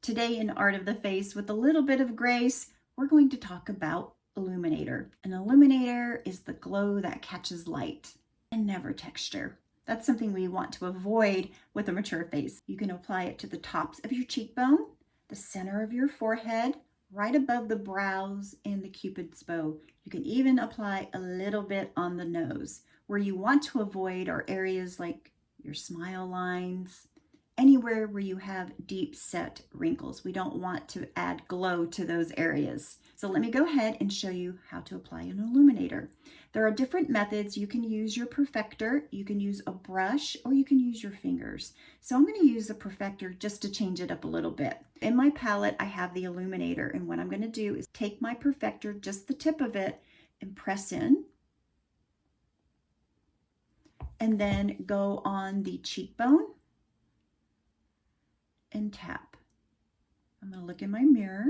Today in Art of the Face, with a little bit of grace, we're going to talk about illuminator. An illuminator is the glow that catches light and never texture. That's something we want to avoid with a mature face. You can apply it to the tops of your cheekbone, the center of your forehead, right above the brows and the Cupid's bow. You can even apply a little bit on the nose. Where you want to avoid are areas like your smile lines, anywhere where you have deep set wrinkles. We don't want to add glow to those areas. So let me go ahead and show you how to apply an illuminator. There are different methods. You can use your perfector, you can use a brush, or you can use your fingers. So I'm going to use the perfector just to change it up a little bit. In my palette, I have the illuminator, and what I'm going to do is take my perfector, just the tip of it, and press in. And then go on the cheekbone and tap. I'm going to look in my mirror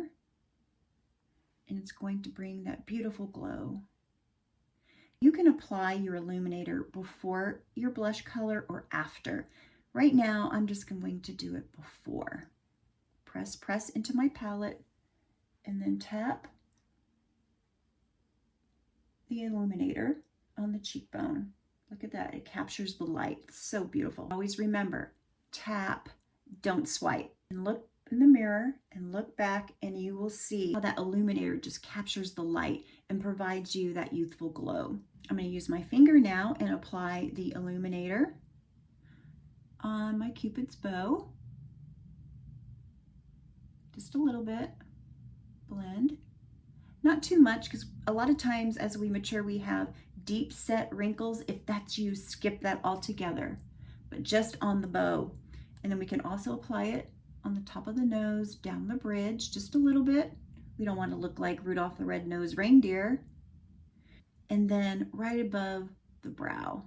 and it's going to bring that beautiful glow. You can apply your illuminator before your blush color or after. Right now, I'm just going to do it before. Press into my palette and then tap the illuminator on the cheekbone. Look at that, it captures the light. It's so beautiful. Always remember, tap, don't swipe. And look in the mirror and look back and you will see how that illuminator just captures the light and provides you that youthful glow. I'm going to use my finger now and apply the illuminator on my Cupid's bow. Just a little bit. Blend. Not too much, because a lot of times as we mature we have deep set wrinkles. If that's you, skip that altogether, but just on the bow. And then we can also apply it on the top of the nose, down the bridge, just a little bit. We don't want to look like Rudolph the Red-Nosed Reindeer. And then right above the brow.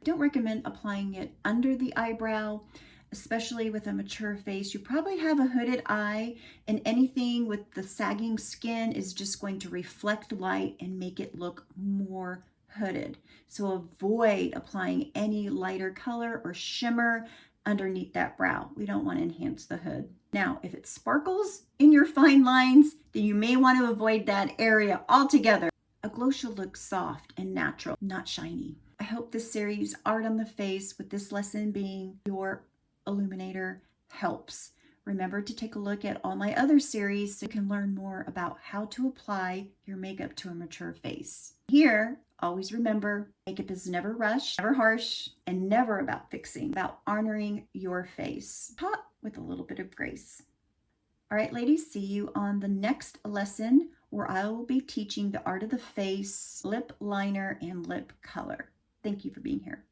I don't recommend applying it under the eyebrow, especially with a mature face. You probably have a hooded eye, and anything with the sagging skin is just going to reflect light and make it look more hooded. So avoid applying any lighter color or shimmer underneath that brow. We don't want to enhance the hood. Now, if it sparkles in your fine lines, then you may want to avoid that area altogether. A glow should look soft and natural, not shiny. I hope this series, Art on the Face, with this lesson being your illuminator, helps. Remember to take a look at all my other series so you can learn more about how to apply your makeup to a mature face. Here, always remember, makeup is never rushed, never harsh, and never about fixing, about honoring your face, taught with a little bit of grace. All right, ladies, see you on the next lesson where I will be teaching the art of the face, lip liner, and lip color. Thank you for being here.